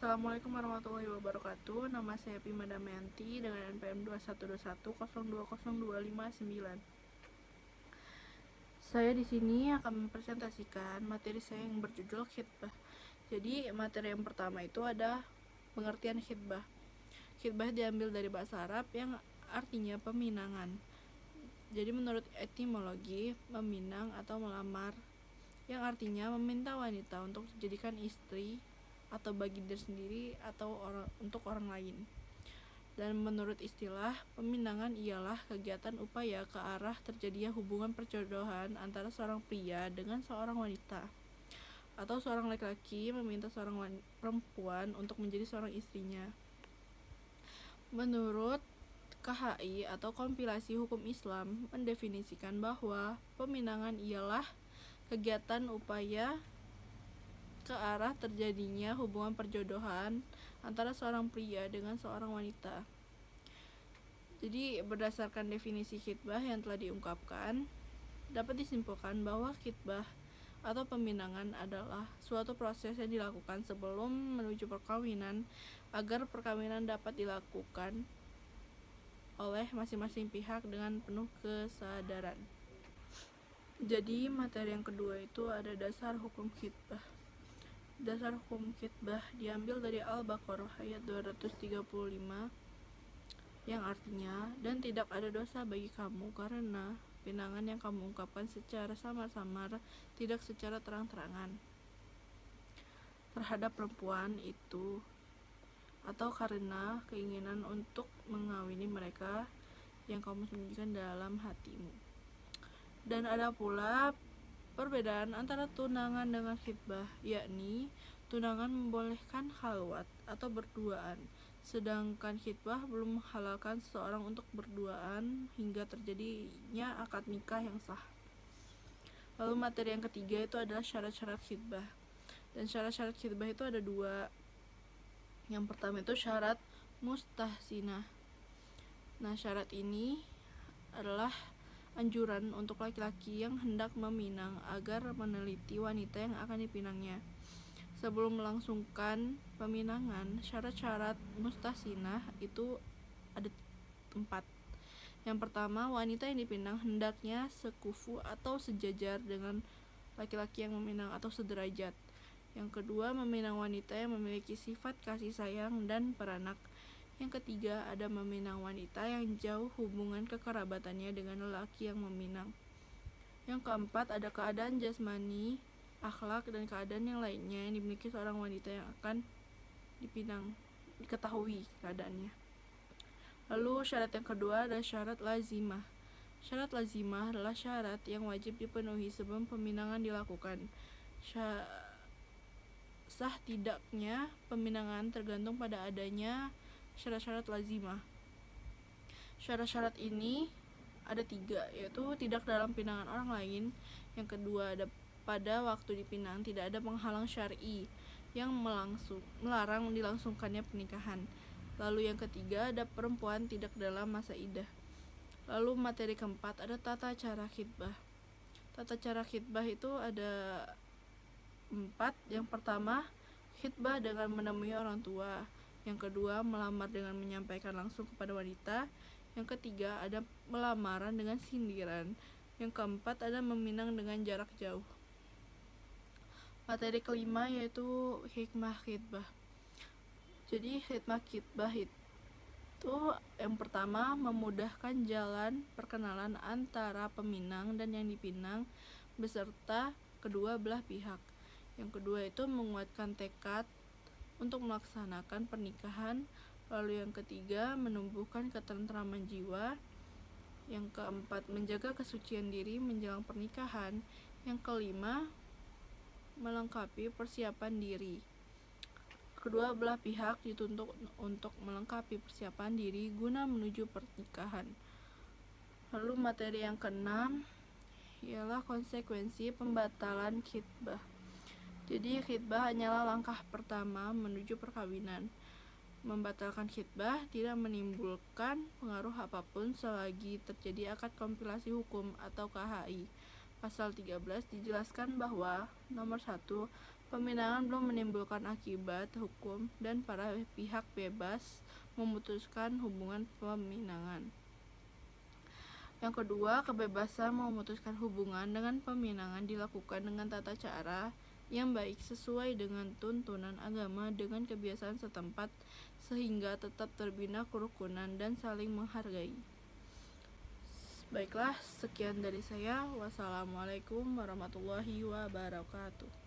Assalamualaikum warahmatullahi wabarakatuh. Nama saya Pima Damayanti dengan NPM 2121020259. Saya di sini akan mempresentasikan materi saya yang berjudul khitbah. Jadi materi yang pertama itu ada pengertian khitbah. Khitbah diambil dari bahasa Arab yang artinya peminangan. Jadi menurut etimologi, meminang atau melamar yang artinya meminta wanita untuk dijadikan istri atau bagi diri sendiri atau untuk orang lain. Dan menurut istilah, peminangan ialah kegiatan upaya ke arah terjadinya hubungan perjodohan antara seorang pria dengan seorang wanita, atau seorang laki-laki meminta seorang perempuan untuk menjadi seorang istrinya. Menurut KHI atau Kompilasi Hukum Islam mendefinisikan bahwa peminangan ialah kegiatan upaya ke arah terjadinya hubungan perjodohan antara seorang pria dengan seorang wanita. Jadi berdasarkan definisi khitbah yang telah diungkapkan, dapat disimpulkan bahwa khitbah atau peminangan adalah suatu proses yang dilakukan sebelum menuju perkawinan agar perkawinan dapat dilakukan oleh masing-masing pihak dengan penuh kesadaran. Jadi materi yang kedua itu ada dasar hukum khitbah. Dasar hukum khitbah diambil dari Al-Baqarah ayat 235 yang artinya, dan tidak ada dosa bagi kamu karena pinangan yang kamu ungkapkan secara samar-samar, tidak secara terang-terangan terhadap perempuan itu, atau karena keinginan untuk mengawini mereka yang kamu sembunyikan dalam hatimu. Dan ada pula perbedaan antara tunangan dengan khitbah, yakni tunangan membolehkan khalwat atau berduaan, sedangkan khitbah belum menghalalkan seseorang untuk berduaan hingga terjadinya akad nikah yang sah. Lalu materi yang ketiga itu adalah syarat-syarat khitbah. Dan syarat-syarat khitbah itu ada dua. Yang pertama itu syarat mustahsinah. Nah, syarat ini adalah anjuran untuk laki-laki yang hendak meminang agar meneliti wanita yang akan dipinangnya. Sebelum melangsungkan peminangan, syarat-syarat mustahsinah itu ada 4. Yang pertama, wanita yang dipinang hendaknya sekufu atau sejajar dengan laki-laki yang meminang atau sederajat. Yang kedua, meminang wanita yang memiliki sifat kasih sayang dan beranak. Yang ketiga, ada meminang wanita yang jauh hubungan kekerabatannya dengan lelaki yang meminang. Yang keempat, ada keadaan jasmani, akhlak, dan keadaan yang lainnya yang dimiliki seorang wanita yang akan dipinang, diketahui keadaannya. Lalu syarat yang kedua adalah syarat lazimah. Syarat lazimah adalah syarat yang wajib dipenuhi sebelum peminangan dilakukan. Sah tidaknya peminangan tergantung pada adanya syarat-syarat lazimah. Syarat-syarat ini ada 3, yaitu tidak dalam pinangan orang lain. Yang kedua, ada pada waktu dipinang tidak ada penghalang syar'i yang melarang dilangsungkannya pernikahan. Lalu yang ketiga, ada perempuan tidak dalam masa iddah. Lalu materi keempat ada tata cara khitbah. Tata cara khitbah itu ada 4. Yang pertama, khitbah dengan menemui orang tua. Yang kedua, melamar dengan menyampaikan langsung kepada wanita. Yang ketiga, ada melamaran dengan sindiran. Yang keempat, ada meminang dengan jarak jauh. Materi kelima yaitu hikmah khitbah. Jadi hikmah khitbah itu yang pertama, memudahkan jalan perkenalan antara peminang dan yang dipinang beserta kedua belah pihak. Yang kedua itu menguatkan tekad untuk melaksanakan pernikahan. Lalu yang ketiga, menumbuhkan ketentraman jiwa. Yang keempat, menjaga kesucian diri menjelang pernikahan. Yang kelima, melengkapi persiapan diri. Kedua belah pihak dituntut untuk melengkapi persiapan diri guna menuju pernikahan. Lalu materi yang keenam ialah konsekuensi pembatalan khitbah. Jadi khitbah hanyalah langkah pertama menuju perkawinan. Membatalkan khitbah tidak menimbulkan pengaruh apapun selagi terjadi akad kompilasi hukum atau KHI. Pasal 13 dijelaskan bahwa nomor 1, Peminangan belum menimbulkan akibat hukum dan para pihak bebas memutuskan hubungan peminangan. Yang kedua, kebebasan memutuskan hubungan dengan peminangan dilakukan dengan tata cara yang baik sesuai dengan tuntunan agama dengan kebiasaan setempat sehingga tetap terbina kerukunan dan saling menghargai. Baiklah, sekian dari saya. Wassalamualaikum warahmatullahi wabarakatuh.